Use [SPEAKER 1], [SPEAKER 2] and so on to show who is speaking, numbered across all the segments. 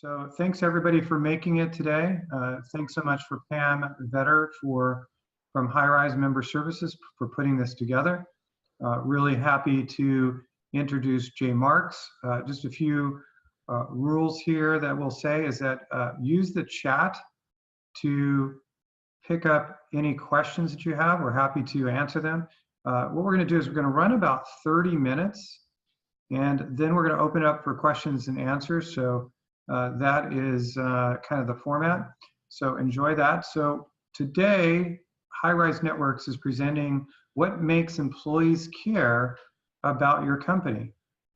[SPEAKER 1] So thanks everybody for making it today. Thanks so much for Pam Vetter from High Rise Member Services for putting this together. Really happy to introduce Jay Marks. Just a few rules here that we'll say is that use the chat to pick up any questions that you have. We're happy to answer them. What we're going to do is we're going to run about 30 minutes, and then we're going to open it up for questions and answers. So that is kind of the format. So enjoy that. So today, High Rise Networks is presenting what makes employees care about your company.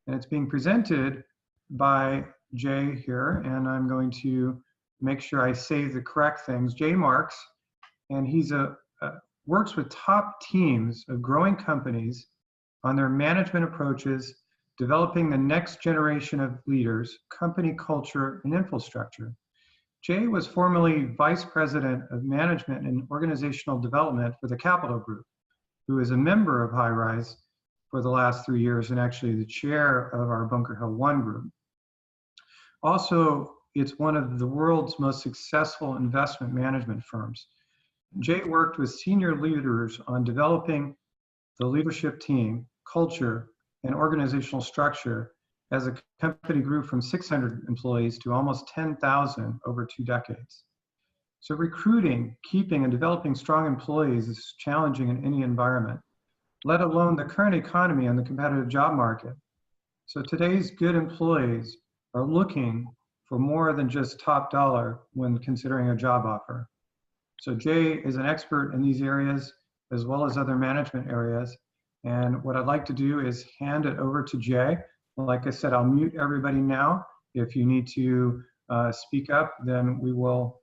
[SPEAKER 1] And it's being presented by Jay here, and I'm going to make sure I say the correct things. Jay Marks, and he's works with top teams of growing companies on their management approaches, developing the next generation of leaders, company culture, and infrastructure. Jay was formerly Vice President of Management and Organizational Development for the Capital Group, who is a member of High Rise for the last 3 years and actually the chair of our Bunker Hill One group. Also, it's one of the world's most successful investment management firms. Jay worked with senior leaders on developing the leadership team, culture, and organizational structure as a company grew from 600 employees to almost 10,000 over 2 decades. So recruiting, keeping, and developing strong employees is challenging in any environment, let alone the current economy and the competitive job market. So today's good employees are looking for more than just top dollar when considering a job offer. So Jay is an expert in these areas as well as other management areas. And what I'd like to do is hand it over to Jay. Like I said, I'll mute everybody now. If you need to speak up, then we will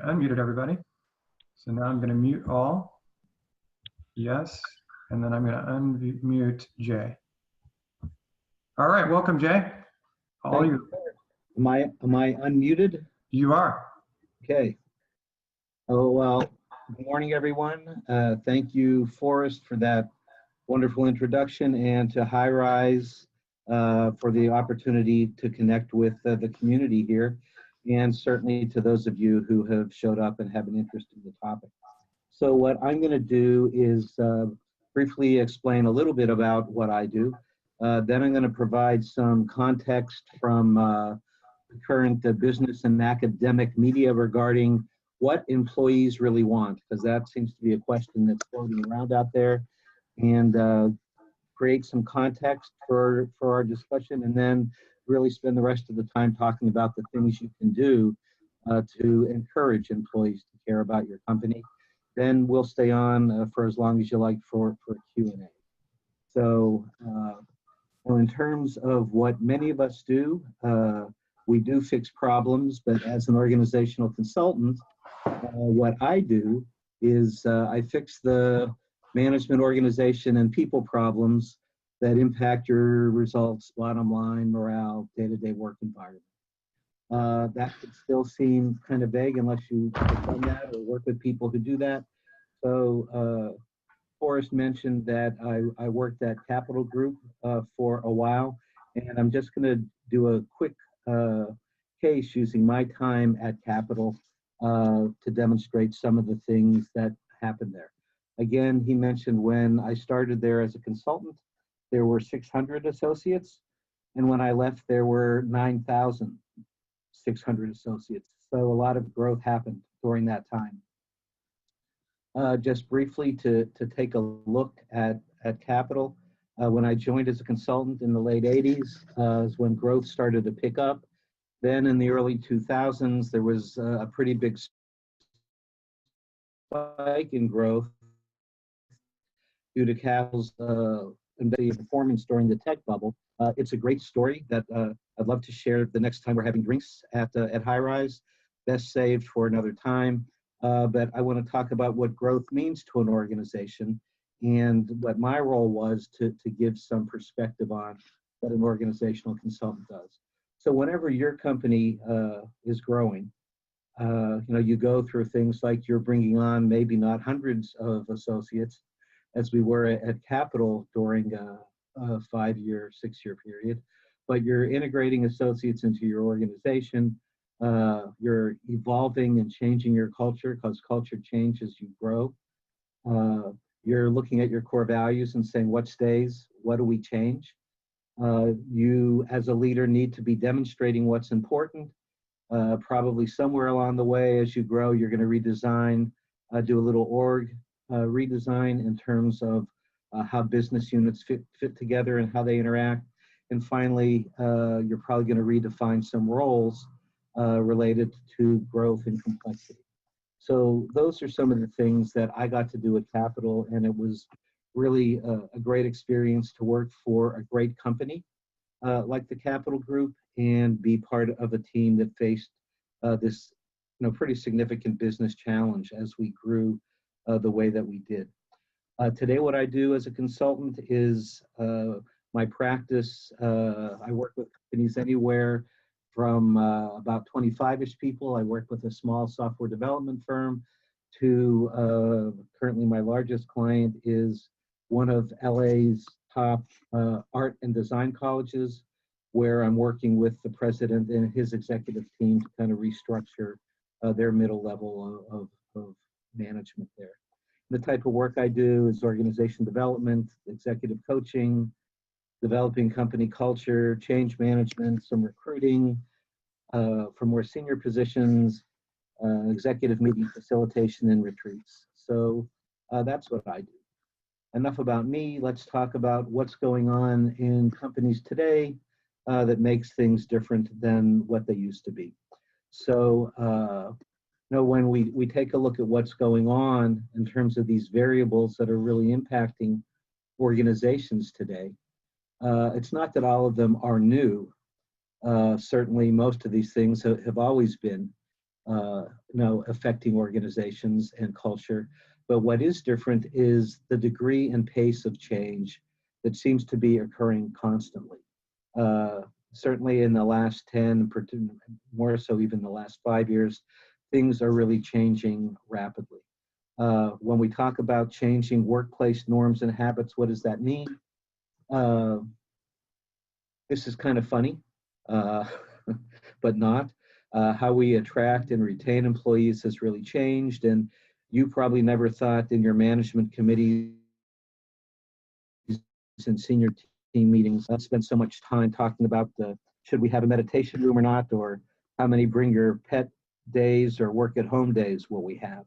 [SPEAKER 1] unmuted everybody. So now I'm going to mute all. Yes. And then I'm going to unmute Jay. All right. Welcome, Jay. All you.
[SPEAKER 2] Am I unmuted?
[SPEAKER 1] You are.
[SPEAKER 2] Okay. Oh, well, good morning, everyone. Thank you, Forrest, for that wonderful introduction, and to High Rise for the opportunity to connect with the community here, and certainly to those of you who have showed up and have an interest in the topic. So what I'm going to do is briefly explain a little bit about what I do. Then I'm going to provide some context from the current business and academic media regarding what employees really want, because that seems to be a question that's floating around out there, and create some context for our discussion, and then really spend the rest of the time talking about the things you can do to encourage employees to care about your company. Then we'll stay on for as long as you like for Q&A. So in terms of what many of us do, we do fix problems, but as an organizational consultant, what I do is I fix the management, organization, and people problems that impact your results, bottom line, morale, day-to-day work environment. That could still seem kind of vague unless you have done that or work with people who do that. So Forrest mentioned that I worked at Capital Group for a while, and I'm just going to do a quick case using my time at Capital to demonstrate some of the things that happened there. Again, he mentioned when I started there as a consultant, there were 600 associates, and when I left, there were 9,600 associates. So a lot of growth happened during that time. Just briefly to take a look at Capital, when I joined as a consultant in the late 80s is when growth started to pick up. Then in the early 2000s, there was a pretty big spike in growth due to Capital's performance during the tech bubble. It's a great story that I'd love to share the next time we're having drinks at High Rise. Best saved for another time. But I want to talk about what growth means to an organization and what my role was to give some perspective on what an organizational consultant does. So whenever your company is growing, you go through things like you're bringing on maybe not hundreds of associates, as we were at Capital during a 5-year, 6-year period, but you're integrating associates into your organization. You're evolving and changing your culture because culture changes as you grow. You're looking at your core values and saying, what stays? What do we change? You, as a leader, need to be demonstrating what's important. Probably somewhere along the way, as you grow, you're going to redesign, do a little org redesign in terms of how business units fit together and how they interact. And finally, you're probably going to redefine some roles related to growth and complexity. So those are some of the things that I got to do at Capital, and it was really a great experience to work for a great company like the Capital Group and be part of a team that faced this pretty significant business challenge as we grew the way that we did. Today, what I do as a consultant is my practice. I work with companies anywhere from about 25-ish people. I work with a small software development firm to currently my largest client is one of LA's top art and design colleges, where I'm working with the president and his executive team to kind of restructure their middle level of management there. The type of work I do is organization development, executive coaching, developing company culture, change management, some recruiting for more senior positions, executive meeting facilitation and retreats. So that's what I do. Enough about me. Let's talk about what's going on in companies today that makes things different than what they used to be. So when we take a look at what's going on in terms of these variables that are really impacting organizations today, it's not that all of them are new. Certainly, most of these things have always been affecting organizations and culture. But what is different is the degree and pace of change that seems to be occurring constantly. Certainly in the last 10, more so even the last 5 years, things are really changing rapidly. When we talk about changing workplace norms and habits, what does that mean? This is kind of funny, but not. How we attract and retain employees has really changed, and you probably never thought in your management committees and senior team meetings spend so much time talking about should we have a meditation room or not, or how many bring your pet days or work at home days will we have.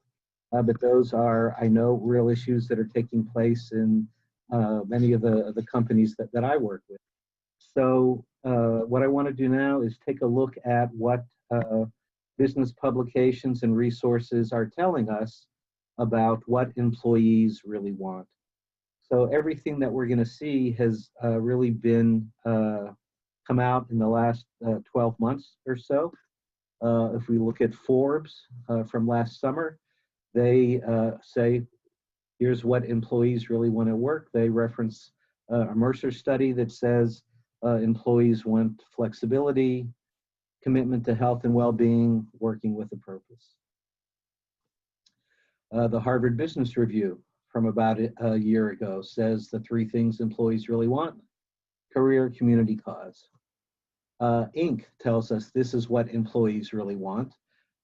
[SPEAKER 2] But those are, I know, real issues that are taking place in many of the companies that I work with. So what I want to do now is take a look at what business publications and resources are telling us about what employees really want. So everything that we're going to see has really been come out in the last 12 months or so. If we look at Forbes from last summer, they say, here's what employees really want to work. They reference a Mercer study that says employees want flexibility, commitment to health and well-being, working with a purpose. The Harvard Business Review from about a year ago says the 3 things employees really want: career, community, cause. Inc. tells us this is what employees really want.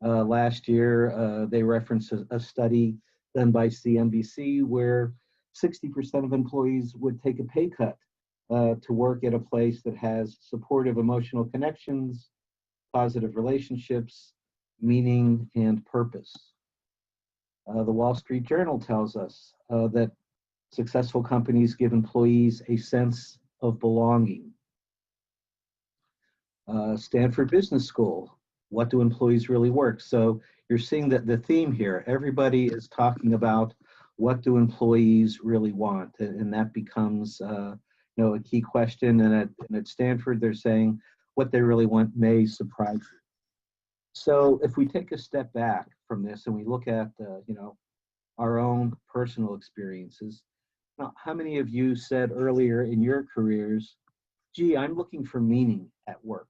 [SPEAKER 2] Last year, they referenced a study done by CNBC where 60% of employees would take a pay cut to work at a place that has supportive emotional connections, positive relationships, meaning, and purpose. The Wall Street Journal tells us that successful companies give employees a sense of belonging. Stanford Business School, what do employees really work? So you're seeing that the theme here, everybody is talking about what do employees really want, and that becomes a key question. And at Stanford, they're saying what they really want may surprise you. So if we take a step back from this and we look at our own personal experiences, now, how many of you said earlier in your careers, gee, I'm looking for meaning at work?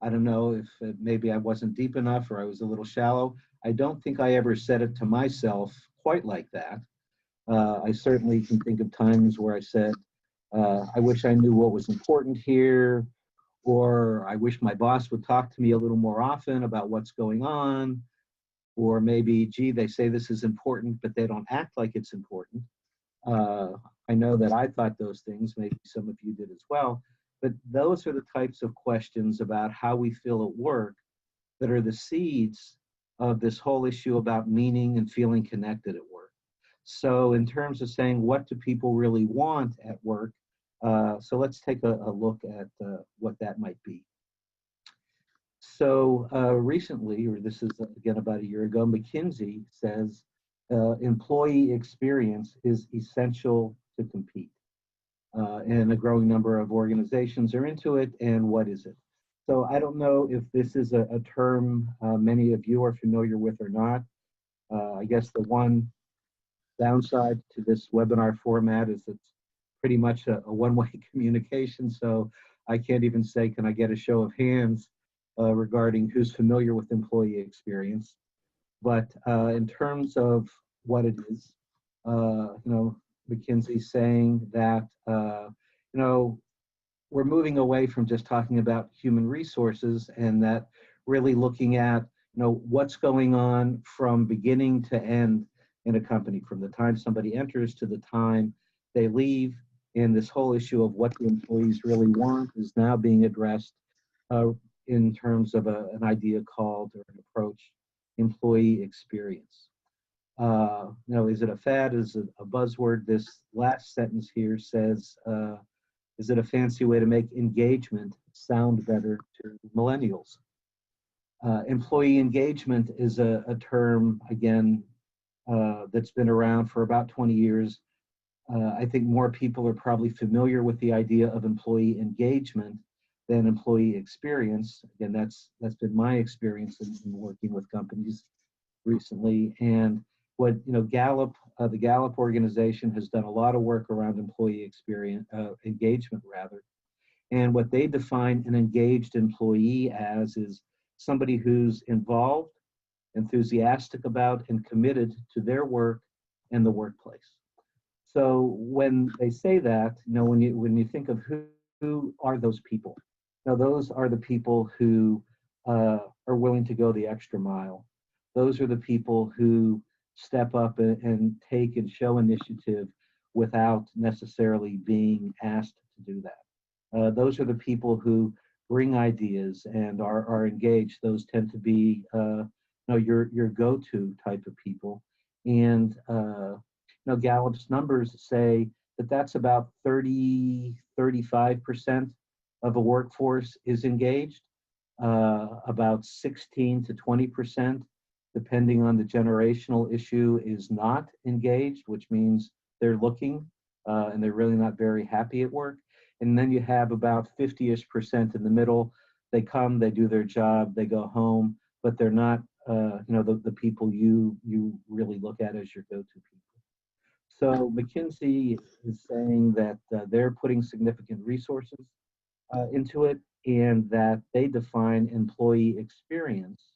[SPEAKER 2] I don't know if maybe I wasn't deep enough or I was a little shallow. I don't think I ever said it to myself quite like that. I certainly can think of times where I said, I wish I knew what was important here, or I wish my boss would talk to me a little more often about what's going on, or maybe, gee, they say this is important, but they don't act like it's important. Uh, I know that I thought those things, maybe some of you did as well, but those are the types of questions about how we feel at work that are the seeds of this whole issue about meaning and feeling connected at work. So in terms of saying what do people really want at work, so let's take a look at what that might be. So recently, or this is again about a year ago, McKinsey says employee experience is essential to compete. And a growing number of organizations are into it. And what is it? So I don't know if this is a term many of you are familiar with or not. I guess the one downside to this webinar format is it's pretty much a one-way communication. So I can't even say, can I get a show of hands regarding who's familiar with employee experience. But in terms of what it is, McKinsey's saying that, we're moving away from just talking about human resources and that really looking at, what's going on from beginning to end in a company, from the time somebody enters to the time they leave. And this whole issue of what the employees really want is now being addressed in terms of an idea called, or an approach, employee experience. Is it a fad? Is it a buzzword? This last sentence here says, is it a fancy way to make engagement sound better to millennials? Employee engagement is a term, again, that's been around for about 20 years. I think more people are probably familiar with the idea of employee engagement than employee experience. Again, that's been my experience in working with companies recently. And what Gallup, the Gallup organization has done a lot of work around employee experience, engagement rather. And what they define an engaged employee as is somebody who's involved, enthusiastic about, and committed to their work and the workplace. So when they say that, when you think of who are those people, those are the people who are willing to go the extra mile. Those are the people who step up and take and show initiative without necessarily being asked to do that. Those are the people who bring ideas and are engaged. Those tend to be your go-to type of people. And Gallup's numbers say that that's about 35% of a workforce is engaged. About 16 to 20%, depending on the generational issue, is not engaged, which means they're looking and they're really not very happy at work. And then you have about 50-ish% in the middle. They come, they do their job, they go home, but they're not the people you really look at as your go-to people. So McKinsey is saying that they're putting significant resources into it, and that they define employee experience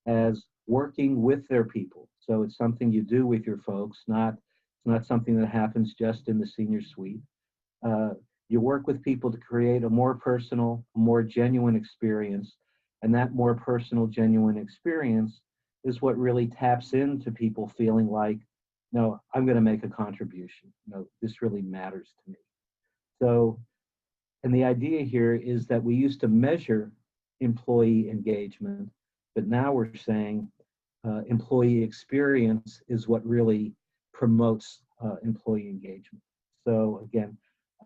[SPEAKER 2] as working with their people. So it's something you do with your folks, it's not something that happens just in the senior suite. You work with people to create a more personal, more genuine experience, and that more personal, genuine experience is what really taps into people feeling like, no, I'm going to make a contribution. This really matters to me. So, and the idea here is that we used to measure employee engagement, but now we're saying employee experience is what really promotes employee engagement. So again,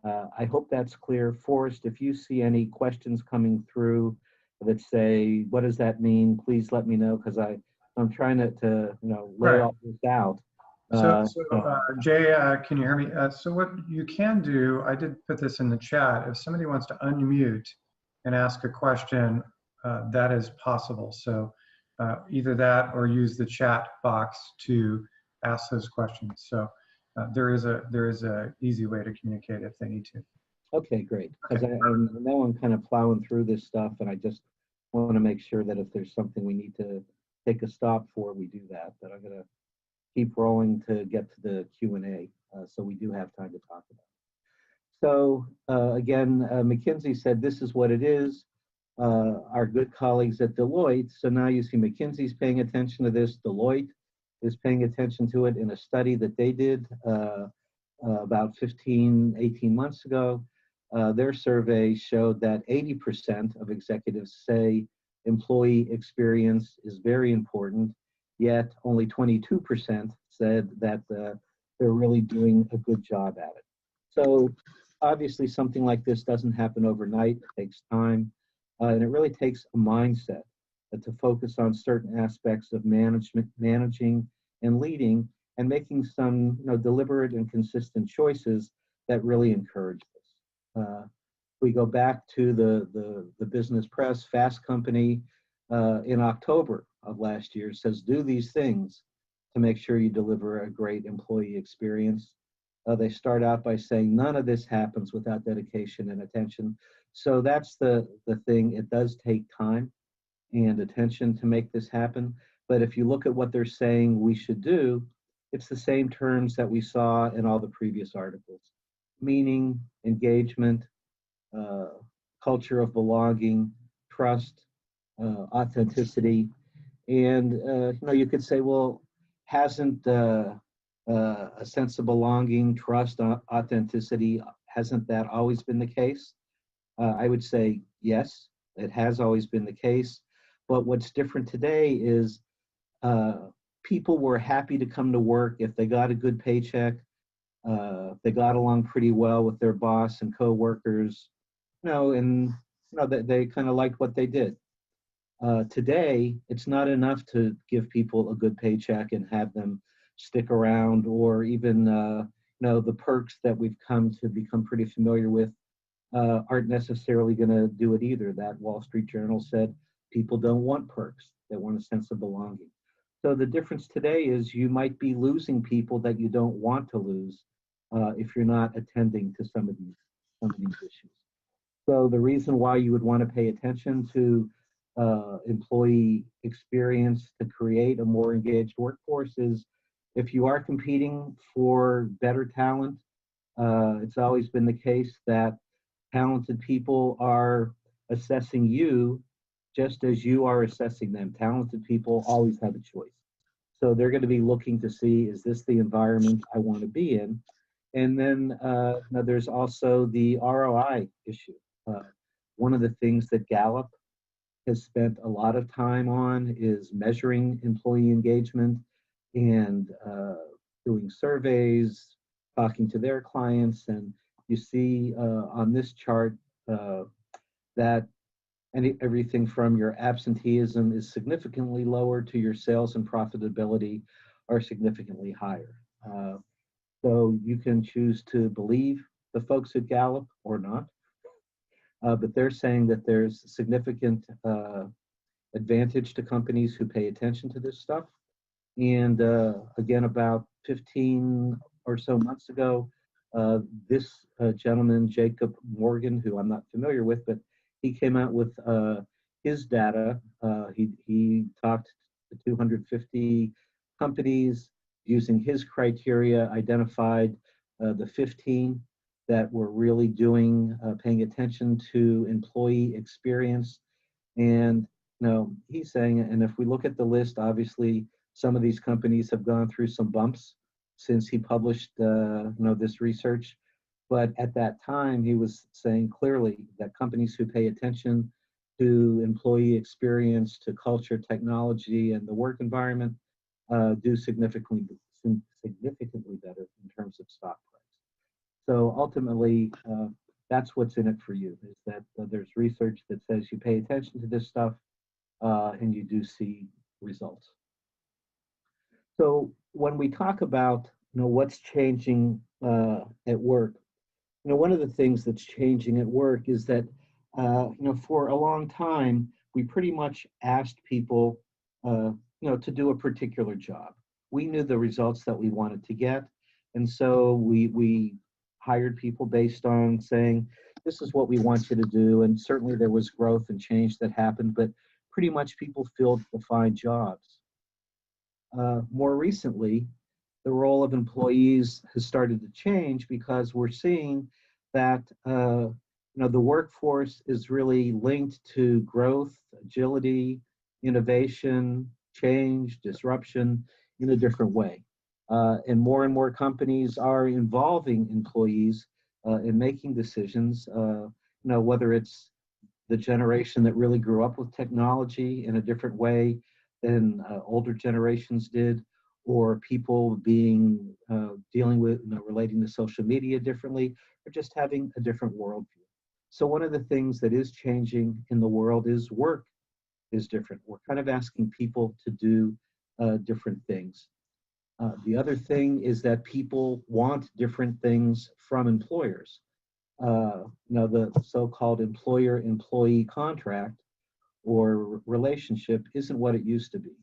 [SPEAKER 2] I hope that's clear. Forrest, if you see any questions coming through that say, what does that mean? Please let me know, because I'm trying to lay all this out.
[SPEAKER 1] Jay, can you hear me? So what you can do, I did put this in the chat, if somebody wants to unmute and ask a question, that is possible. So either that or use the chat box to ask those questions. So there is a easy way to communicate if they need to.
[SPEAKER 2] Okay, great. Because I know I'm kind of plowing through this stuff, and I just want to make sure that if there's something we need to take a stop for, we do that. But I'm going to keep rolling to get to the Q&A, so we do have time to talk about it. So again, McKinsey said this is what it is. Our good colleagues at Deloitte, so now you see McKinsey's paying attention to this. Deloitte is paying attention to it in a study that they did about 15, 18 months ago. Their survey showed that 80% of executives say employee experience is very important, yet only 22% said that they're really doing a good job at it. So obviously something like this doesn't happen overnight, it takes time, and it really takes a mindset to focus on certain aspects of managing and leading, and making some deliberate and consistent choices that really encourage this. We go back to the business press, Fast Company in October of last year says, do these things to make sure you deliver a great employee experience. They start out by saying none of this happens without dedication and attention. So that's the thing. It does take time and attention to make this happen. But if you look at what they're saying we should do, it's the same terms that we saw in all the previous articles: meaning, engagement, culture of belonging, trust, authenticity. And you could say, well, hasn't a sense of belonging, trust, authenticity, hasn't that always been the case? I would say yes, it has always been the case. But what's different today is people were happy to come to work if they got a good paycheck, they got along pretty well with their boss and coworkers, and that they kind of liked what they did. Today, it's not enough to give people a good paycheck and have them stick around, or even the perks that we've come to become pretty familiar with aren't necessarily going to do it either. That Wall Street Journal said people don't want perks; they want a sense of belonging. So the difference today is you might be losing people that you don't want to lose if you're not attending to some of these issues. So the reason why you would want to pay attention to employee experience to create a more engaged workforce is if you are competing for better talent, it's always been the case that talented people are assessing you just as you are assessing them. Talented people always have a choice. So they're going to be looking to see, is this the environment I want to be in? And then now there's also the ROI issue. One of the things that Gallup has spent a lot of time on is measuring employee engagement and doing surveys, talking to their clients. And you see on this chart that everything from your absenteeism is significantly lower to your sales and profitability are significantly higher. So you can choose to believe the folks at Gallup or not. But they're saying that there's significant advantage to companies who pay attention to this stuff. And again, about 15 or so months ago, this gentleman, Jacob Morgan, who I'm not familiar with, but he came out with his data. He talked to 250 companies using his criteria, identified the 15 that were really paying attention to employee experience. And he's saying, and if we look at the list, obviously some of these companies have gone through some bumps since he published this research. But at that time, he was saying clearly that companies who pay attention to employee experience, to culture, technology, and the work environment do significantly better in terms of stock price. So ultimately, that's what's in it for you, is that there's research that says you pay attention to this stuff and you do see results. So when we talk about what's changing at work, one of the things that's changing at work is that for a long time we pretty much asked people to do a particular job. We knew the results that we wanted to get, and so we hired people based on saying, this is what we want you to do. And certainly there was growth and change that happened, but pretty much people filled defined jobs. More recently, the role of employees has started to change because we're seeing that the workforce is really linked to growth, agility, innovation, change, disruption in a different way. And more companies are involving employees in making decisions, whether it's the generation that really grew up with technology in a different way than older generations did, or people being dealing with, relating to social media differently, or just having a different worldview. So one of the things that is changing in the world is work is different. We're kind of asking people to do different things. The other thing is that people want different things from employers. The so-called employer-employee contract or relationship isn't what it used to be.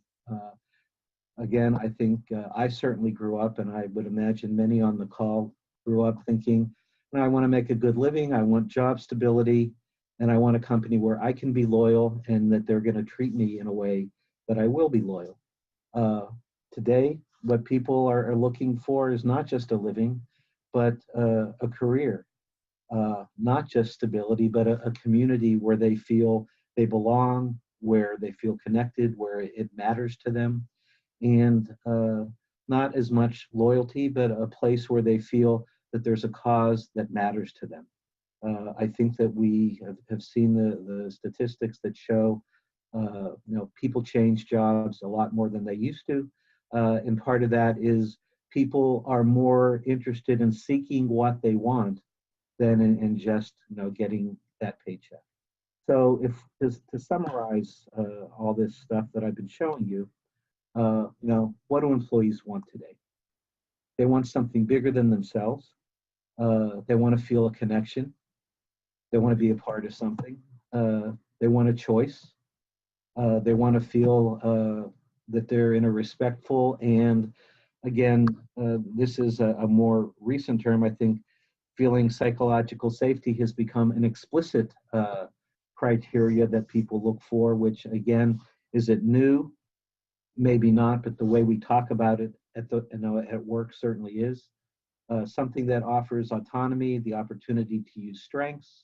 [SPEAKER 2] Again, I think I certainly grew up, and I would imagine many on the call grew up thinking, I want to make a good living, I want job stability, and I want a company where I can be loyal and that they're going to treat me in a way that I will be loyal. Today, what people are looking for is not just a living, but a career. Not just stability, but a community where they feel they belong, where they feel connected, where it matters to them, and not as much loyalty, but a place where they feel that there's a cause that matters to them. I think that we have seen the statistics that show, people change jobs a lot more than they used to, and part of that is people are more interested in seeking what they want than in just getting that paycheck. So if to summarize all this stuff that I've been showing you, what do employees want today? They want something bigger than themselves. They want to feel a connection. They want to be a part of something. They want a choice. They want to feel that they're in a respectful, and again, this is a more recent term, I think. Feeling psychological safety has become an explicit criteria that people look for, which again, is it new? Maybe not, but the way we talk about it at work certainly is. Something that offers autonomy, the opportunity to use strengths,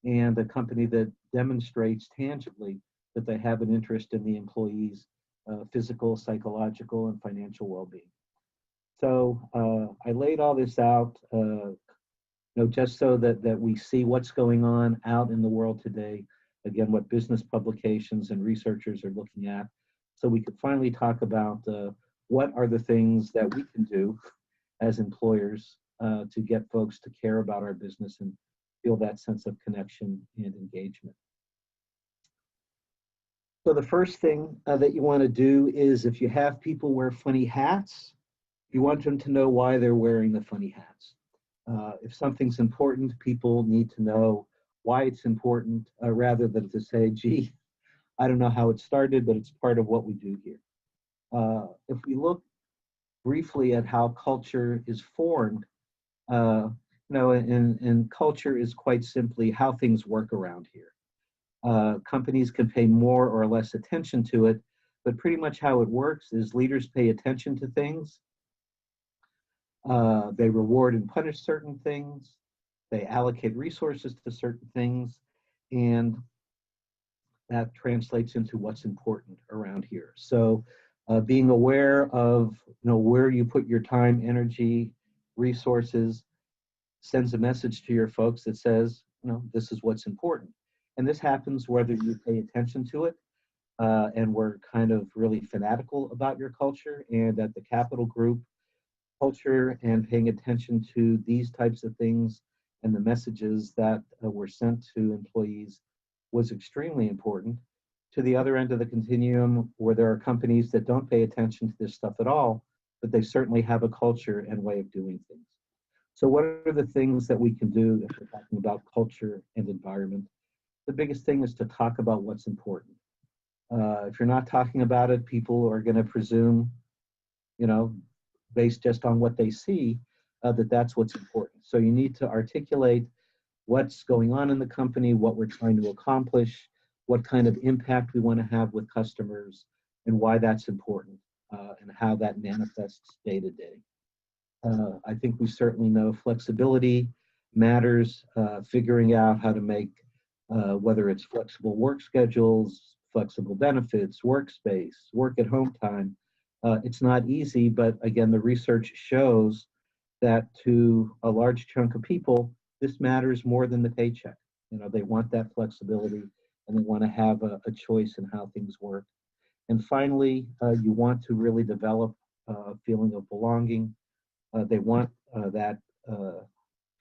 [SPEAKER 2] and a company that demonstrates tangibly that they have an interest in the employees' physical, psychological, and financial well-being. So I laid all this out just so that we see what's going on out in the world today, again, what business publications and researchers are looking at, so we could finally talk about what are the things that we can do as employers to get folks to care about our business and feel that sense of connection and engagement. So the first thing that you want to do is, if you have people wear funny hats, you want them to know why they're wearing the funny hats. If something's important, people need to know why it's important, rather than to say, gee, I don't know how it started, but it's part of what we do here. If we look briefly at how culture is formed, and culture is quite simply how things work around here. Companies can pay more or less attention to it, but pretty much how it works is leaders pay attention to things. They reward and punish certain things. They allocate resources to certain things, and that translates into what's important around here. So being aware of where you put your time, energy, resources sends a message to your folks that says, this is what's important. And this happens whether you pay attention to it, and we're kind of really fanatical about your culture. And at the Capital Group, culture and paying attention to these types of things and the messages that were sent to employees was extremely important. To the other end of the continuum, where there are companies that don't pay attention to this stuff at all, but they certainly have a culture and way of doing things. So what are the things that we can do if we're talking about culture and environment? The biggest thing is to talk about what's important. If you're not talking about it, people are going to presume, based just on what they see, that that's what's important. So you need to articulate what's going on in the company, what we're trying to accomplish, what kind of impact we want to have with customers, and why that's important, and how that manifests day to day. I think we certainly know flexibility matters, figuring out how to make, whether it's flexible work schedules, flexible benefits, workspace, work at home time. It's not easy, but again, the research shows that to a large chunk of people, this matters more than the paycheck. You know, they want that flexibility and they want to have a choice in how things work. And finally, you want to really develop a feeling of belonging. They want that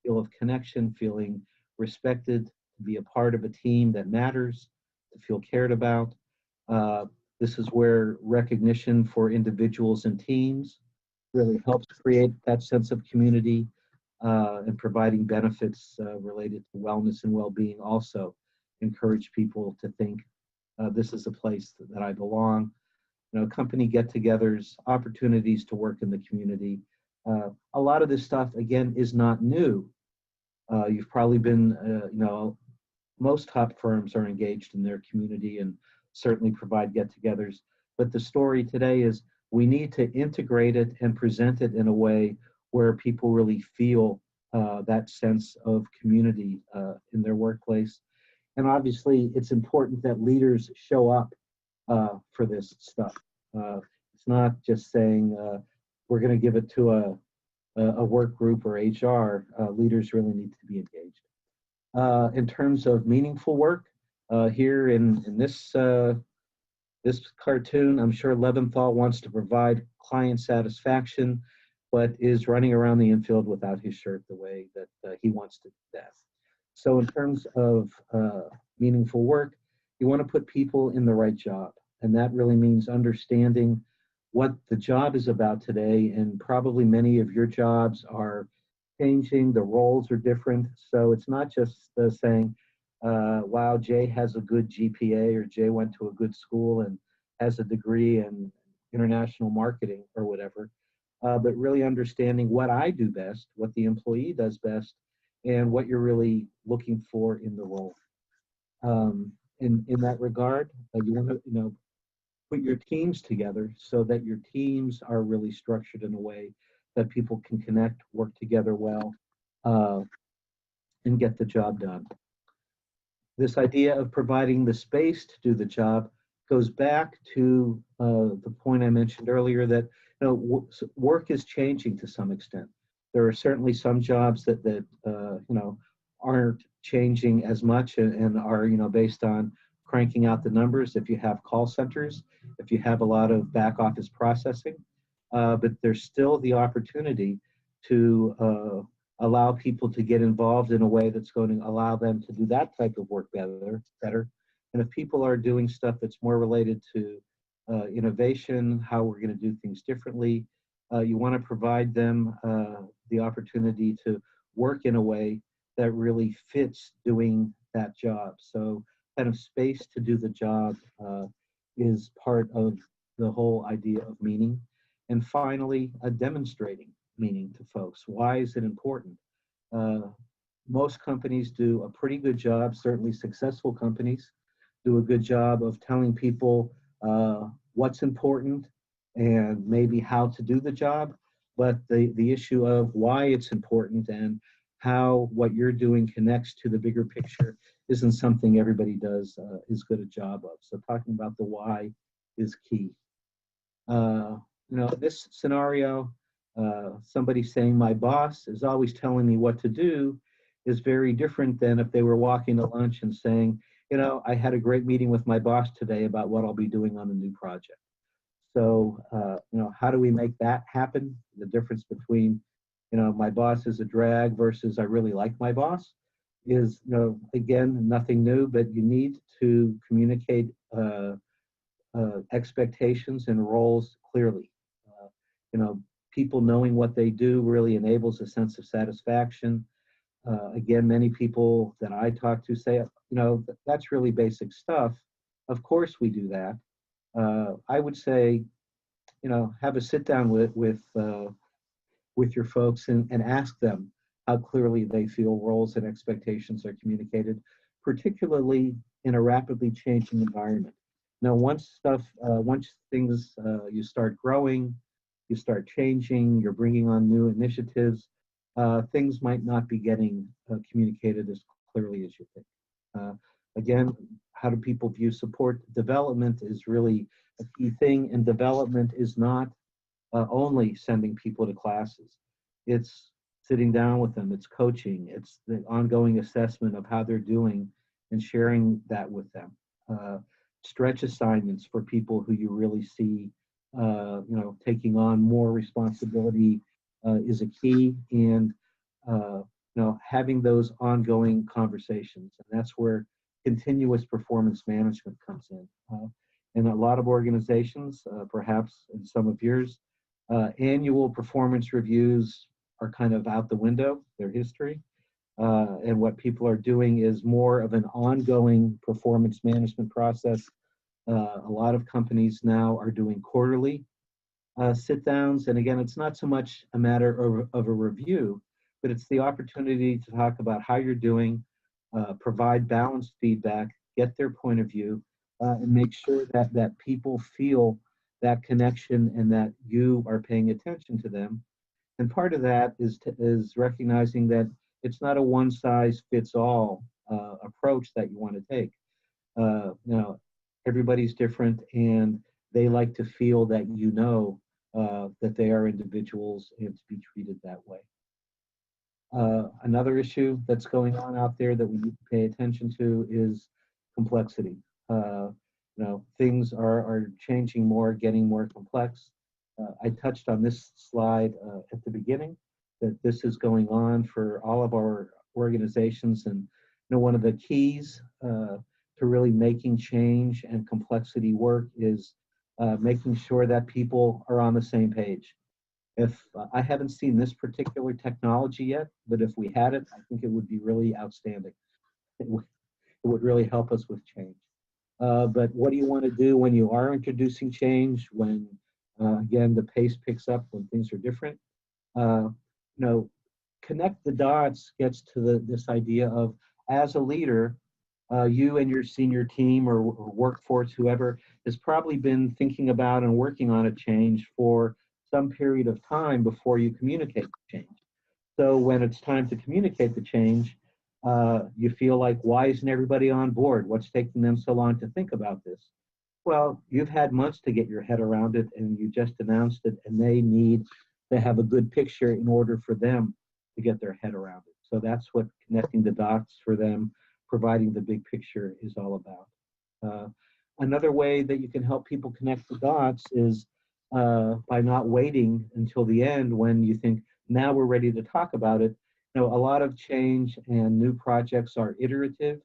[SPEAKER 2] feel of connection, feeling respected, to be a part of a team that matters, to feel cared about. Uh, this is where recognition for individuals and teams really helps create that sense of community, and providing benefits related to wellness and well-being also encourage people to think this is a place that I belong. You know, company get-togethers, opportunities to work in the community. A lot of this stuff, again, is not new. You've probably been, you know, most top firms are engaged in their community and certainly provide get-togethers. But the story today is we need to integrate it and present it in a way where people really feel that sense of community in their workplace. And obviously, it's important that leaders show up for this stuff. It's not just saying we're going to give it to a work group or HR. Leaders really need to be engaged. In terms of meaningful work, here in this cartoon, I'm sure Leventhal wants to provide client satisfaction, but is running around the infield without his shirt the way that he wants to do that. So in terms of meaningful work, you want to put people in the right job. And that really means understanding what the job is about today. And probably many of your jobs are changing, the roles are different. So it's not just saying, wow, Jay has a good GPA or Jay went to a good school and has a degree in international marketing or whatever, but really understanding what I do best, what the employee does best, and what you're really looking for in the role. In that regard, you want to put your teams together so that your teams are really structured in a way that people can connect, work together well, and get the job done. This idea of providing the space to do the job goes back to the point I mentioned earlier that work is changing to some extent. There are certainly some jobs that aren't changing as much and are based on cranking out the numbers. If you have call centers, if you have a lot of back office processing, but there's still the opportunity to allow people to get involved in a way that's going to allow them to do that type of work better. And if people are doing stuff that's more related to innovation, how we're going to do things differently, you want to provide them the opportunity to work in a way that really fits doing that job. So kind of space to do the job is part of the whole idea of meaning. And finally, demonstrating meaning to folks. Why is it important? Most companies do a pretty good job, certainly successful companies do a good job of telling people what's important and maybe how to do the job, but the issue of why it's important and how what you're doing connects to the bigger picture isn't something everybody does as good a job of. So talking about the why is key. This scenario, somebody saying my boss is always telling me what to do is very different than if they were walking to lunch and saying, I had a great meeting with my boss today about what I'll be doing on the new project. So, how do we make that happen? The difference between, my boss is a drag versus I really like my boss is, again, nothing new, but you need to communicate expectations and roles clearly. People knowing what they do really enables a sense of satisfaction. Again, many people that I talk to say, that's really basic stuff. Of course we do that. I would say, have a sit down with your folks and ask them how clearly they feel roles and expectations are communicated, particularly in a rapidly changing environment. Now, once things, you start growing, you start changing, you're bringing on new initiatives, things might not be getting communicated as clearly as you think. Uh, Again, how do people view support? Development is really a key thing, and development is not only sending people to classes. It's sitting down with them, it's coaching, it's the ongoing assessment of how they're doing and sharing that with them. Uh, Stretch assignments for people who you really see, taking on more responsibility is a key, and having those ongoing conversations, and that's where continuous performance management comes in. In a lot of organizations, perhaps in some of yours, annual performance reviews are kind of out the window, their history. And what people are doing is more of an ongoing performance management process. A lot of companies now are doing quarterly sit downs. And again, it's not so much a matter of a review, but it's the opportunity to talk about how you're doing, provide balanced feedback, get their point of view, and make sure that people feel that connection and that you are paying attention to them. And part of that is recognizing that it's not a one size fits all approach that you want to take. Everybody's different, and they like to feel that that they are individuals and to be treated that way. Another issue that's going on out there that we need to pay attention to is complexity. Things are changing more, getting more complex. I touched on this slide at the beginning, that this is going on for all of our organizations. And one of the keys to really making change and complexity work is making sure that people are on the same page. If I haven't seen this particular technology yet, but if we had it, I think it would be really outstanding. It would really help us with change. But what do you want to do when you are introducing change, when, again, the pace picks up, when things are different? Connect the dots gets to this idea of, as a leader, you and your senior team or workforce, whoever, has probably been thinking about and working on a change for some period of time before you communicate the change. So when it's time to communicate the change, you feel like, why isn't everybody on board? What's taking them so long to think about this? Well, you've had months to get your head around it, and you just announced it, and they need to have a good picture in order for them to get their head around it. So that's what connecting the dots for them, providing the big picture, is all about. Another way that you can help people connect the dots is by not waiting until the end when you think, now we're ready to talk about it. A lot of change and new projects are iterative.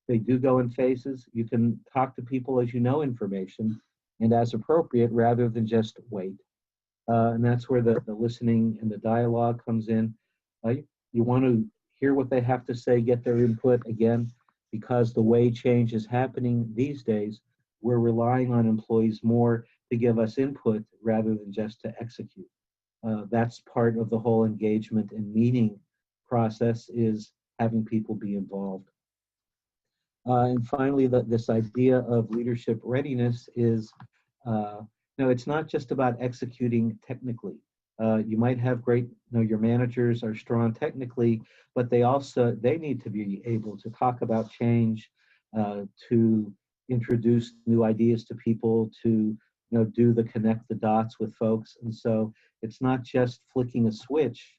[SPEAKER 2] They do go in phases. You can talk to people as you know information and as appropriate, rather than just wait. And that's where the listening and the dialogue comes in. You want to hear what they have to say, get their input. Again, because the way change is happening these days, we're relying on employees more to give us input rather than just to execute. That's part of the whole engagement and meeting process, is having people be involved. And finally, this idea of leadership readiness is, it's not just about executing technically. You might have great, your managers are strong technically, but they need to be able to talk about change, to introduce new ideas to people, to do the connect the dots with folks. And so it's not just flicking a switch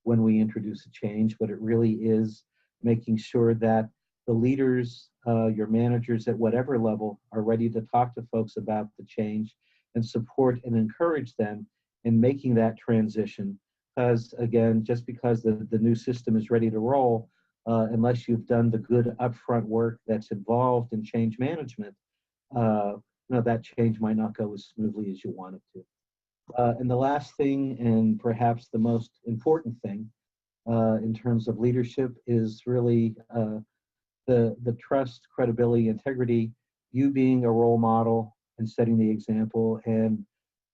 [SPEAKER 2] when we introduce a change, but it really is making sure that the leaders, your managers at whatever level, are ready to talk to folks about the change and support and encourage them in making that transition. Because again, just because the new system is ready to roll, unless you've done the good upfront work that's involved in change management, that change might not go as smoothly as you want it to. And the last thing, and perhaps the most important thing in terms of leadership, is really the trust, credibility, integrity, you being a role model and setting the example. And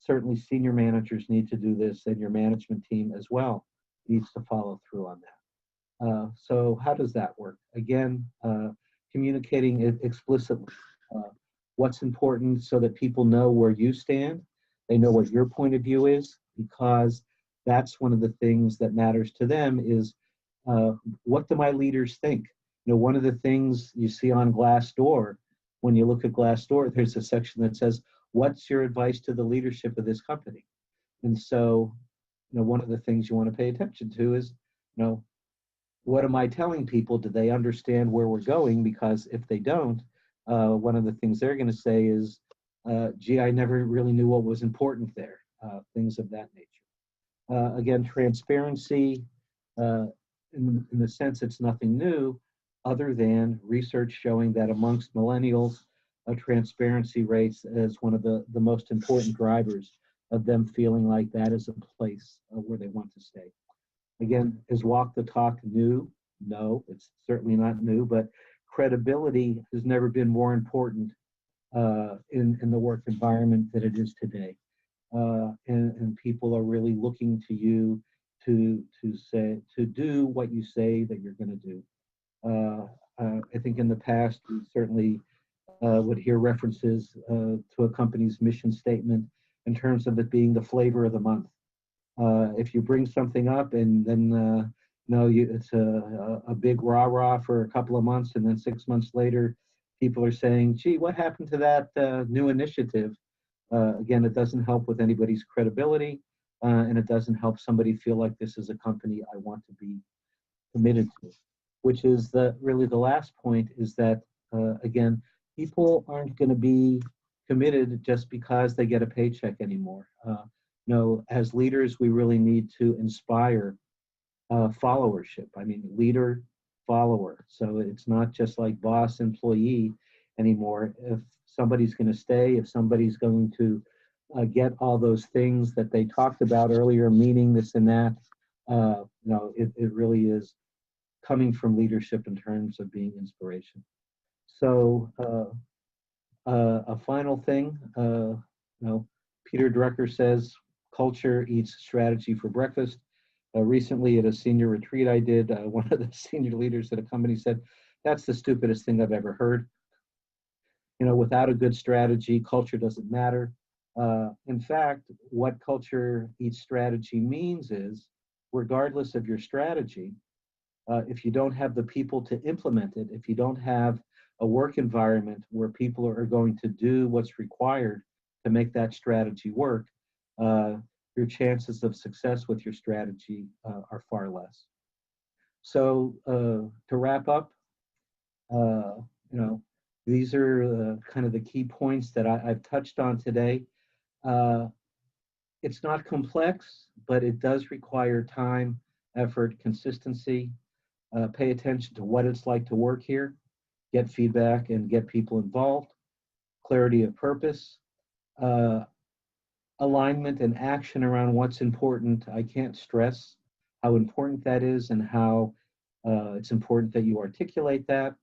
[SPEAKER 2] certainly senior managers need to do this, and your management team as well needs to follow through on that. So how does that work? Again, communicating it explicitly. What's important, so that people know where you stand. They know what your point of view is, because that's one of the things that matters to them is what do my leaders think? One of the things you see on Glassdoor, when you look at Glassdoor, there's a section that says, what's your advice to the leadership of this company? And so, one of the things you want to pay attention to is, what am I telling people? Do they understand where we're going? Because if they don't, one of the things they're going to say is, gee, I never really knew what was important there, things of that nature. Again, transparency, in the sense it's nothing new, other than research showing that amongst millennials, transparency rates is one of the most important drivers of them feeling like that is a place where they want to stay. Again, is walk the talk new? No, it's certainly not new, but credibility has never been more important in the work environment than it is today. And people are really looking to you to do what you say that you're going to do. I think in the past we certainly would hear references to a company's mission statement in terms of it being the flavor of the month. If you bring something up and then it's a big rah-rah for a couple of months, and then 6 months later, people are saying, gee, what happened to that new initiative? Again, it doesn't help with anybody's credibility, and it doesn't help somebody feel like this is a company I want to be committed to, which is really the last point is that, again, people aren't going to be committed just because they get a paycheck anymore. As leaders, we really need to inspire followership. I mean, leader, follower. So it's not just like boss, employee anymore. If somebody's going to stay, if somebody's going to get all those things that they talked about earlier, meaning this and that, it really is coming from leadership in terms of being inspiration. So a final thing, Peter Drucker says, culture eats strategy for breakfast. Recently at a senior retreat I did, one of the senior leaders at a company said, that's the stupidest thing I've ever heard. Without a good strategy, culture doesn't matter. In fact, what culture eats strategy means is, regardless of your strategy, if you don't have the people to implement it, if you don't have a work environment where people are going to do what's required to make that strategy work, your chances of success with your strategy are far less. So to wrap up, these are kind of the key points that I've touched on today. It's not complex, but it does require time, effort, consistency. Pay attention to what it's like to work here, get feedback and get people involved, clarity of purpose, alignment and action around what's important. I can't stress how important that is and how it's important that you articulate that.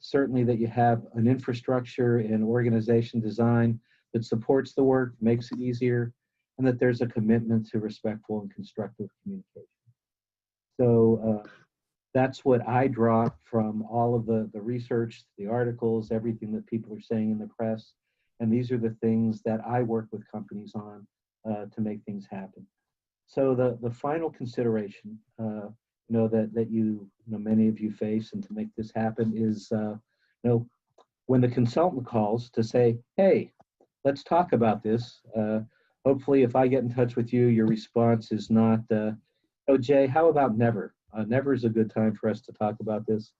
[SPEAKER 2] Certainly that you have an infrastructure and organization design that supports the work, makes it easier, and that there's a commitment to respectful and constructive communication. So that's what I draw from all of the research, the articles, everything that people are saying in the press. And these are the things that I work with companies on to make things happen. So the final consideration, that many of you face, and to make this happen is, when the consultant calls to say, hey, let's talk about this. Hopefully, if I get in touch with you, your response is not, oh, Jay, how about never? Never is a good time for us to talk about this.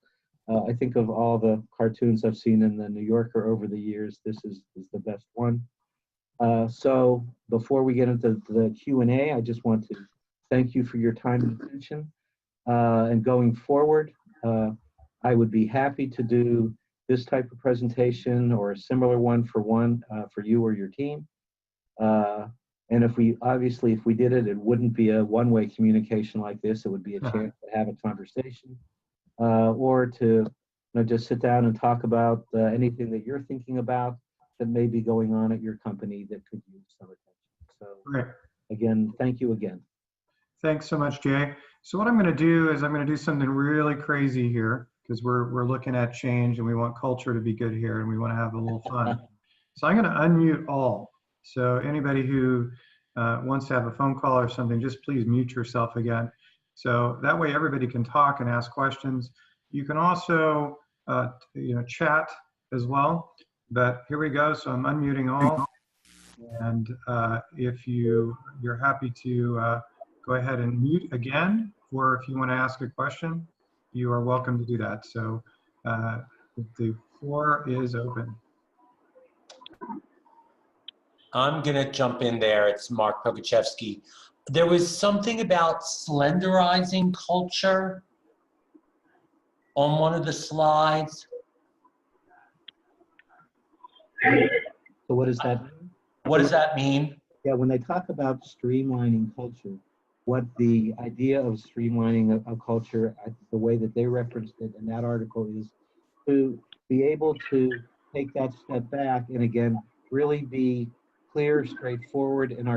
[SPEAKER 2] I think of all the cartoons I've seen in the New Yorker over the years, this is the best one. So before we get into the Q&A, I just want to thank you for your time and attention. And going forward, I would be happy to do this type of presentation or a similar one for you or your team. And if we did it, it wouldn't be a one-way communication like this. It would be a chance to have a conversation or to just sit down and talk about anything that you're thinking about that may be going on at your company that could use some attention. So again, thank you again.
[SPEAKER 1] Thanks so much, Jay. So what I'm going to do is I'm going to do something really crazy here because we're looking at change and we want culture to be good here and we want to have a little fun. So I'm going to unmute all. So anybody who wants to have a phone call or something, just please mute yourself again. So that way everybody can talk and ask questions. You can also chat as well. But here we go. So I'm unmuting all. And if you're happy to go ahead and mute again, or if you want to ask a question, you are welcome to do that. So the floor is open.
[SPEAKER 3] I'm going to jump in there. It's Mark Pogachevsky. There was something about slenderizing culture on one of the slides.
[SPEAKER 2] So what does that mean?
[SPEAKER 3] What does that mean?
[SPEAKER 2] Yeah, when they talk about streamlining culture, what the idea of streamlining a culture, the way that they referenced it in that article is to be able to take that step back and again, really be clear, straightforward, and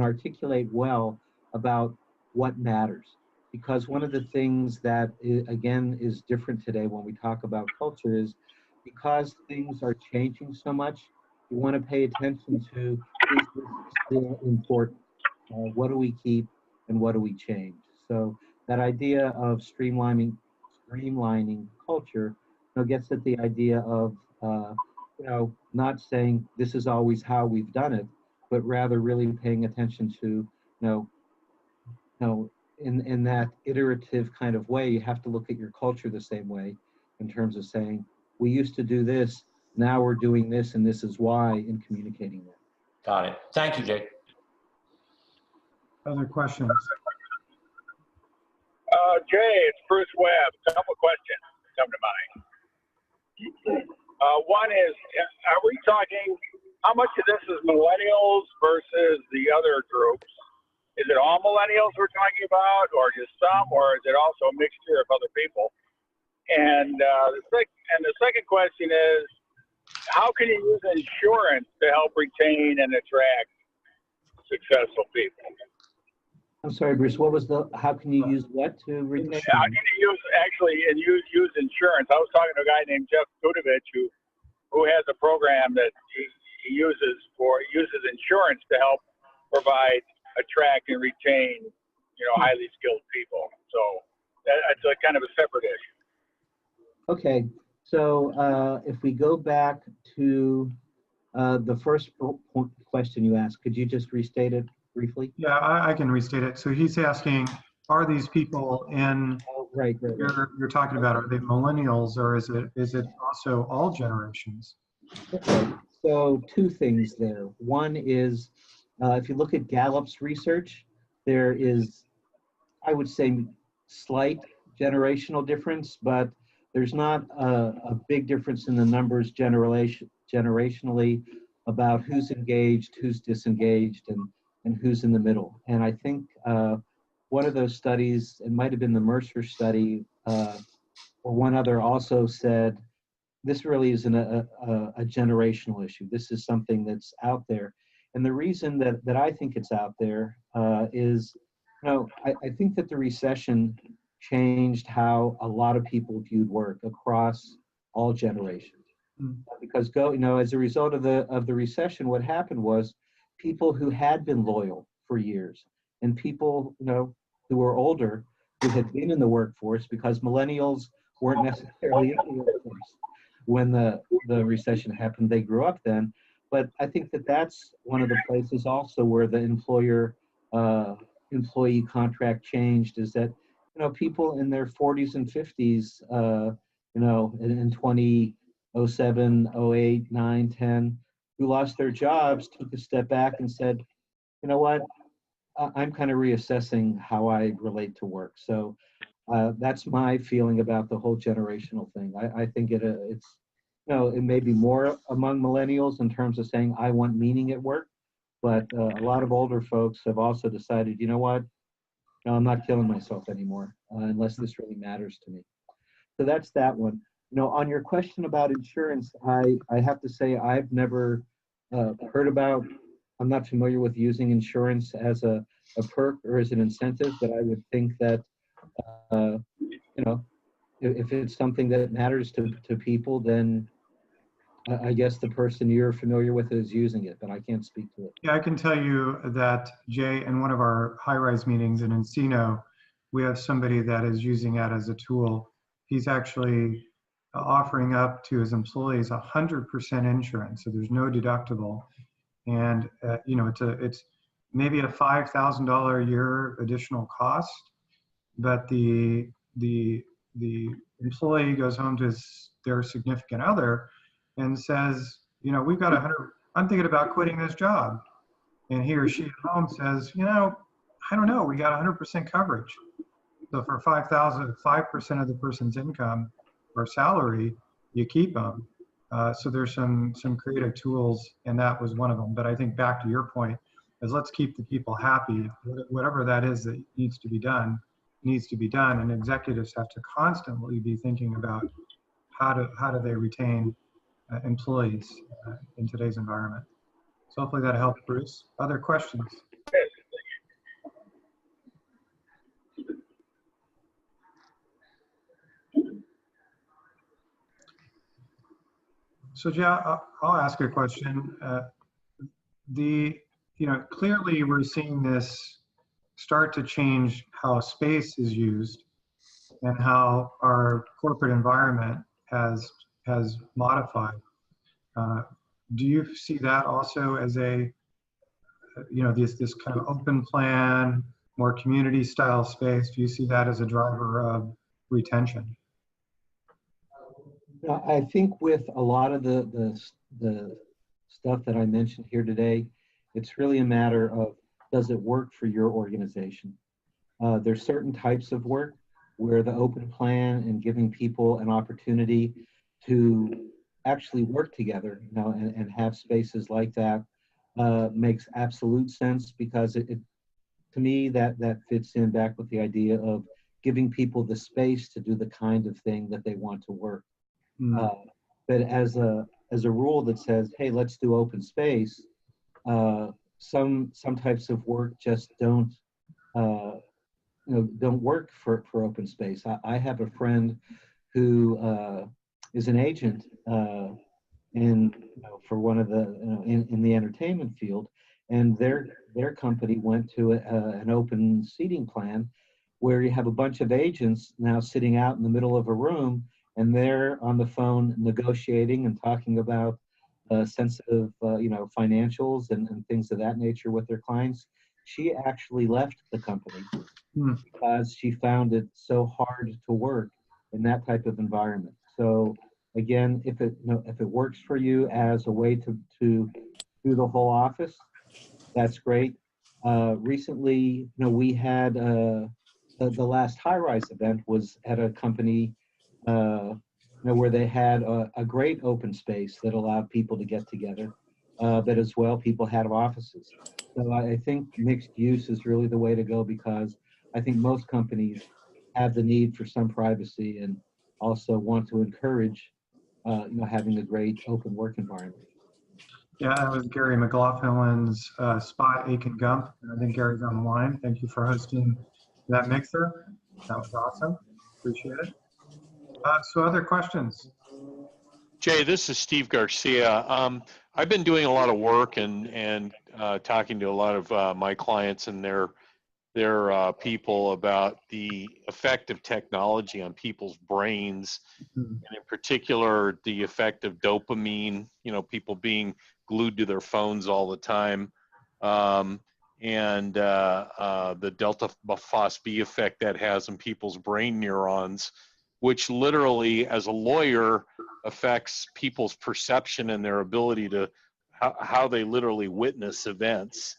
[SPEAKER 2] articulate well about what matters. Because one of the things that, again, is different today when we talk about culture is because things are changing so much, you want to pay attention to, is this still important? What do we keep and what do we change? So that idea of streamlining culture gets at the idea of not saying this is always how we've done it, but rather really paying attention to in that iterative kind of way, you have to look at your culture the same way in terms of saying we used to do this, now we're doing this, and this is why, in communicating that.
[SPEAKER 3] Got it. Thank you, Jake.
[SPEAKER 1] Other questions?
[SPEAKER 4] Jay, it's Bruce Webb. A couple questions come to mind. One is, are we talking, how much of this is millennials versus the other groups? Is it all millennials we're talking about, or just some, or is it also a mixture of other people? And the second question is, how can you use insurance to help retain and attract successful people?
[SPEAKER 2] I'm sorry, Bruce, what was how can you use what to retain?
[SPEAKER 4] How can you use insurance? I was talking to a guy named Jeff Kudovich who has a program that he uses insurance to help provide, attract, and retain, highly skilled people. So that's a kind of a separate issue.
[SPEAKER 2] Okay, so if we go back to the first question you asked, could you just restate it briefly?
[SPEAKER 1] Yeah, I can restate it. So he's asking, are these people in
[SPEAKER 2] right.
[SPEAKER 1] You're talking about, are they millennials, or is it also all generations?
[SPEAKER 2] Okay, so two things there. One is, if you look at Gallup's research, there is, I would say, slight generational difference, but there's not a big difference in the numbers generationally about who's engaged, who's disengaged, and who's in the middle. And I think one of those studies, it might have been the Mercer study, or one other also said, this really isn't a generational issue. This is something that's out there. And the reason that I think it's out there is, I think that the recession changed how a lot of people viewed work across all generations. Because as a result of the recession, what happened was people who had been loyal for years and people who were older, who had been in the workforce, because millennials weren't necessarily in the workforce when the recession happened. They grew up then. But I think that that's one of the places also where the employee contract changed, is that people in their 40s and 50s in 2007, 08, 9, 10, who lost their jobs, took a step back and said, you know what, I'm kind of reassessing how I relate to work. So that's my feeling about the whole generational thing. I think it's it may be more among millennials in terms of saying, I want meaning at work, but a lot of older folks have also decided, you know what, no, I'm not killing myself anymore unless this really matters to me. So that's that one. On your question about insurance, I have to say I've never heard about, I'm not familiar with using insurance as a perk or as an incentive, but I would think that, if it's something that matters to people, then I guess the person you're familiar with is using it, but I can't speak to it.
[SPEAKER 1] Yeah, I can tell you that, Jay, in one of our high-rise meetings in Encino, we have somebody that is using that as a tool. He's actually offering up to his employees 100% insurance, so there's no deductible. And you know, it's maybe a $5,000 a year additional cost, but the employee goes home to their significant other and says, you know, we've got 100. I'm thinking about quitting this job, and he or she at home says, you know, I don't know, we got 100% coverage. So for 5,000, 5% of the person's income or salary, you keep them. So there's some creative tools, and that was one of them. But I think back to your point is let's keep the people happy. Whatever that is that needs to be done, and executives have to constantly be thinking about how do they retain employees in today's environment. So hopefully that helped, Bruce. Other questions? So, yeah, I'll ask a question. Clearly we're seeing this start to change how space is used and how our corporate environment has modified. Do you see that also as this kind of open plan, more community style space? Do you see that as a driver of retention?
[SPEAKER 2] I think with a lot of the stuff that I mentioned here today, it's really a matter of, does it work for your organization? There's certain types of work where the open plan and giving people an opportunity to actually work together, you know, and have spaces like that makes absolute sense, because it to me that fits in back with the idea of giving people the space to do the kind of thing that they want to work. But as a rule that says, hey, let's do open space, some types of work just don't work for open space. I have a friend who is an agent for one of the in the entertainment field, and their company went to an open seating plan where you have a bunch of agents now sitting out in the middle of a room, and they're on the phone negotiating and talking about sensitive financials and things of that nature with their clients. She actually left the company because she found it so hard to work in that type of environment. So again, if it works for you as a way to do the whole office, that's great. Recently, we had the last high-rise event was at a company where they had a great open space that allowed people to get together, but as well people had offices. So I think mixed use is really the way to go, because I think most companies have the need for some privacy and also want to encourage having a great open work environment.
[SPEAKER 1] Yeah, that was Gary McLaughlin's spot, Aiken Gump. And I think Gary's on the line. Thank you for hosting that mixer. That was awesome. Appreciate it. So other questions?
[SPEAKER 5] Jay, this is Steve Garcia. I've been doing a lot of work and talking to a lot of my clients and their people about the effect of technology on people's brains, and in particular the effect of dopamine. People being glued to their phones all the time, and the delta phosphate effect that has on people's brain neurons, which literally, as a lawyer, affects people's perception and their ability to how they literally witness events.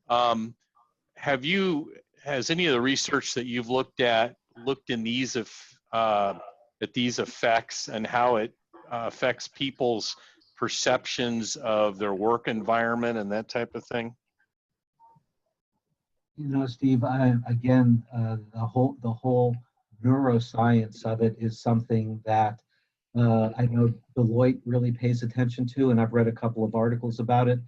[SPEAKER 5] Has any of the research that you've looked in these at these effects and how it affects people's perceptions of their work environment and that type of thing?
[SPEAKER 2] Steve, the whole neuroscience of it is something that I know Deloitte really pays attention to, and I've read a couple of articles about it.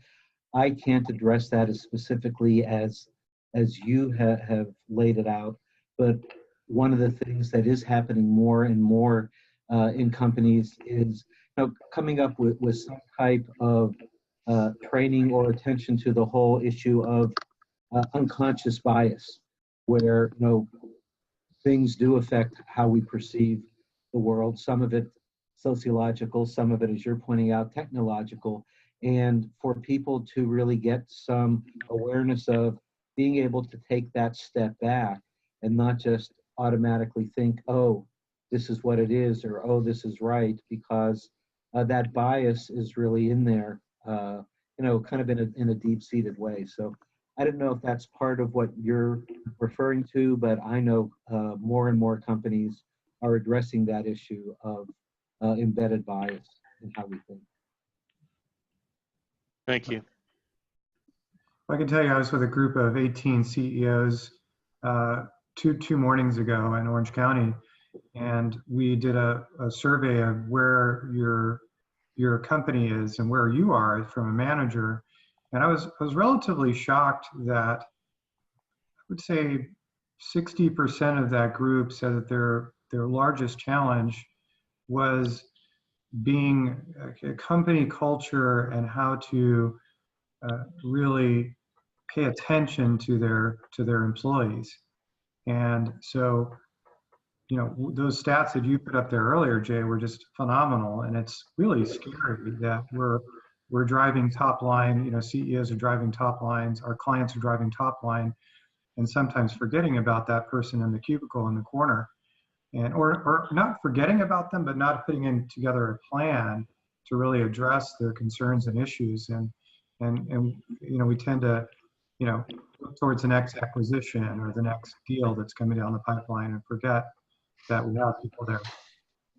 [SPEAKER 2] I can't address that as specifically as you have laid it out, but one of the things that is happening more and more in companies is coming up with some type of training or attention to the whole issue of unconscious bias, where things do affect how we perceive the world. Some of it sociological, some of it, as you're pointing out, technological, and for people to really get some awareness of being able to take that step back and not just automatically think, oh, this is what it is, or oh, this is right, because that bias is really in there, kind of in a deep-seated way. So I don't know if that's part of what you're referring to, but I know more and more companies are addressing that issue of embedded bias in how we think.
[SPEAKER 5] Thank you.
[SPEAKER 1] I can tell you, I was with a group of 18 CEOs two mornings ago in Orange County, and we did a survey of where your company is and where you are from a manager. And I was relatively shocked that I would say 60% of that group said that their largest challenge was being a company culture and how to really pay attention to their employees. And so, those stats that you put up there earlier, Jay, were just phenomenal. And it's really scary that we're driving top line, CEOs are driving top lines, our clients are driving top line, and sometimes forgetting about that person in the cubicle in the corner. And or not forgetting about them, but not putting in together a plan to really address their concerns and issues. And we tend to look towards the next acquisition or the next deal that's coming down the pipeline and forget that we have people there.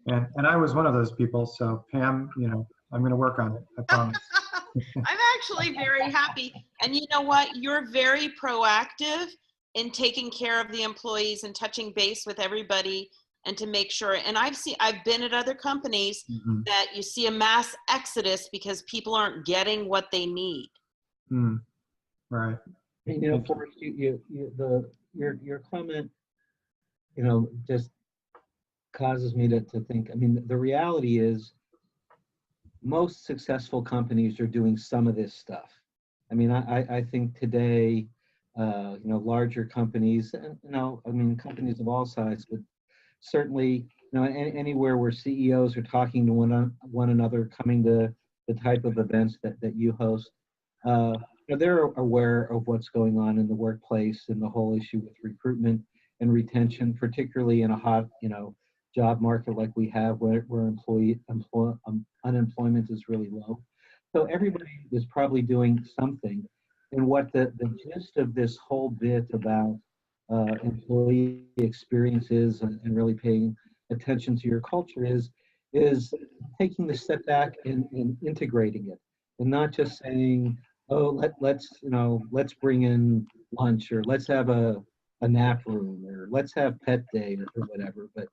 [SPEAKER 1] And I was one of those people. So Pam, I'm going to work on it. I promise.
[SPEAKER 6] I'm actually very happy. And you know what? You're very proactive in taking care of the employees and touching base with everybody and to make sure. And I've been at other companies that you see a mass exodus because people aren't getting what they need.
[SPEAKER 1] Right.
[SPEAKER 2] And, Forrest, your comment, just causes me to think. I mean, the reality is most successful companies are doing some of this stuff. I mean, I think today, larger companies, companies of all sizes, but certainly, anywhere where CEOs are talking to one another, coming to the type of events that you host, they're aware of what's going on in the workplace and the whole issue with recruitment and retention, particularly in a hot, job market like we have, where unemployment is really low. So everybody is probably doing something. And what the gist of this whole bit about employee experiences and really paying attention to your culture is taking the step back and integrating it, and not just saying, oh, let's bring in lunch, or let's have a nap room, or let's have pet day, or whatever. But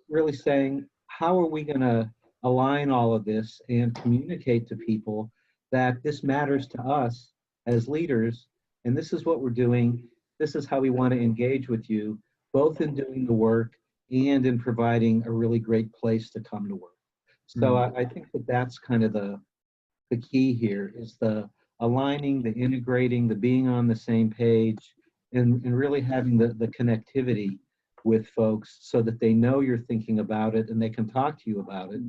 [SPEAKER 2] really saying, how are we going to align all of this and communicate to people that this matters to us as leaders, and this is what we're doing. This is how we want to engage with you, both in doing the work and in providing a really great place to come to work. So I think that's kind of the key here, is the aligning, the integrating, the being on the same page, and really having the connectivity with folks so that they know you're thinking about it and they can talk to you about it,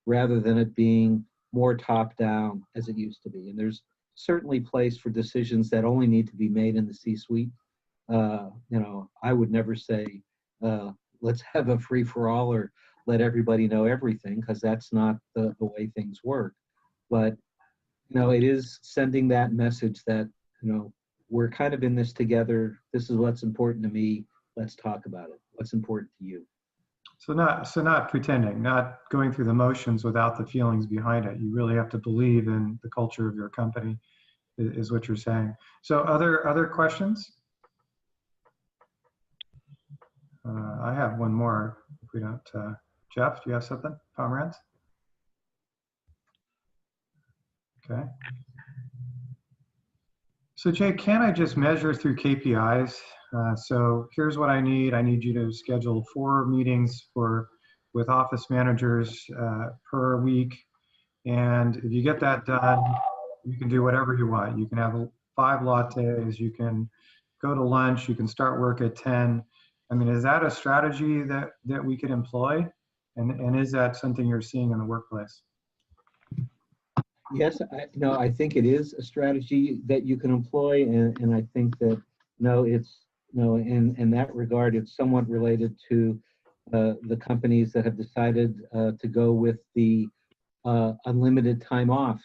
[SPEAKER 2] rather than it being more top down as it used to be. And there's certainly place for decisions that only need to be made in the C-suite. I would never say, let's have a free for all or let everybody know everything, because that's not the way things work. But, it is sending that message that, we're kind of in this together. This is what's important to me. Let's talk about it. What's important to you?
[SPEAKER 1] So not pretending, not going through the motions without the feelings behind it. You really have to believe in the culture of your company, is what you're saying. So other questions? I have one more. If we don't, Jeff, do you have something? Pomerantz? Okay. So Jay, can I just measure through KPIs? So here's what I need. I need you to schedule 4 meetings for with office managers per week. And if you get that done, you can do whatever you want. You can have 5 lattes, you can go to lunch, you can start work at 10. I mean, is that a strategy that we could employ? And is that something you're seeing in the workplace?
[SPEAKER 2] Yes, I think it is a strategy that you can employ, and I think that in that regard, it's somewhat related to the companies that have decided to go with the unlimited time off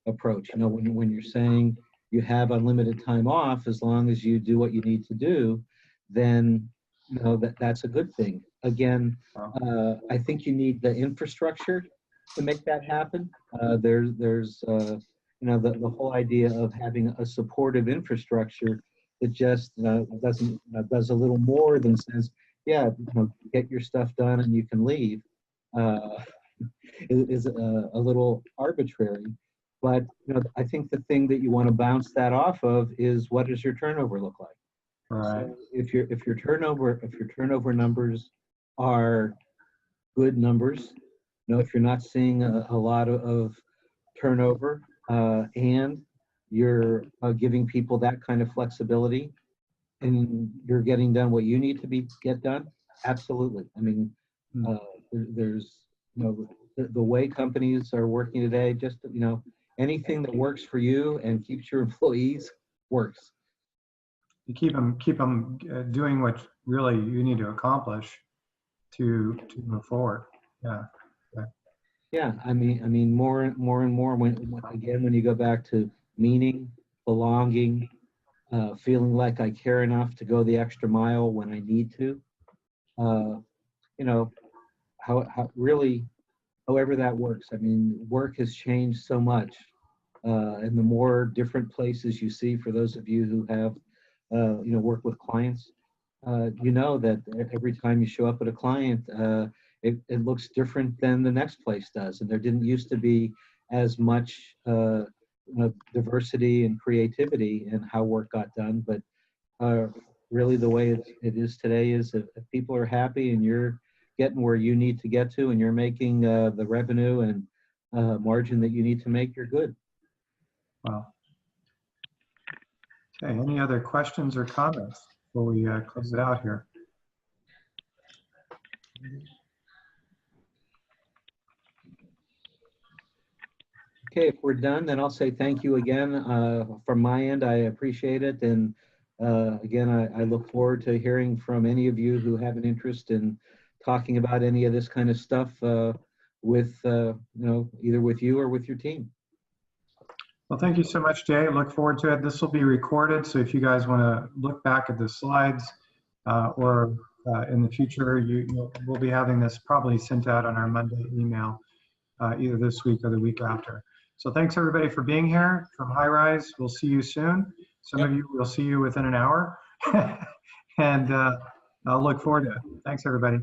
[SPEAKER 2] approach. When you're saying you have unlimited time off as long as you do what you need to do, then that's a good thing. Again, I think you need the infrastructure to make that happen. There's the whole idea of having a supportive infrastructure that just does a little more than says, yeah, get your stuff done and you can leave. Is a little arbitrary, but I think the thing that you want to bounce that off of is, what does your turnover look like?
[SPEAKER 1] Right.
[SPEAKER 2] So if your turnover numbers are good numbers, if you're not seeing a lot of turnover, and you're giving people that kind of flexibility, and you're getting done what you need to get done, absolutely. I mean, there's the way companies are working today, just anything that works for you and keeps your employees works.
[SPEAKER 1] You keep them doing what really you need to accomplish to move forward. Yeah.
[SPEAKER 2] Yeah, I mean, more and more when you go back to meaning, belonging, feeling like I care enough to go the extra mile when I need to. How really, however that works. I mean, work has changed so much, and the more different places you see, for those of you who have, work with clients, that every time you show up at a client, it looks different than the next place does. And there didn't used to be as much diversity and creativity in how work got done. But really the way it is today is, if people are happy and you're getting where you need to get to, and you're making the revenue and margin that you need to make, you're good.
[SPEAKER 1] Wow. Okay, any other questions or comments before we close it out here?
[SPEAKER 2] Okay, if we're done, then I'll say thank you again from my end. I appreciate it. And again, I look forward to hearing from any of you who have an interest in talking about any of this kind of stuff with, either with you or with your team.
[SPEAKER 1] Well, thank you so much, Jay. Look forward to it. This will be recorded, so if you guys want to look back at the slides or in the future, we'll be having this probably sent out on our Monday email either this week or the week after. So thanks everybody for being here from High Rise. We'll see you soon. Some of you will see you within an hour. And I'll look forward to it. Thanks everybody.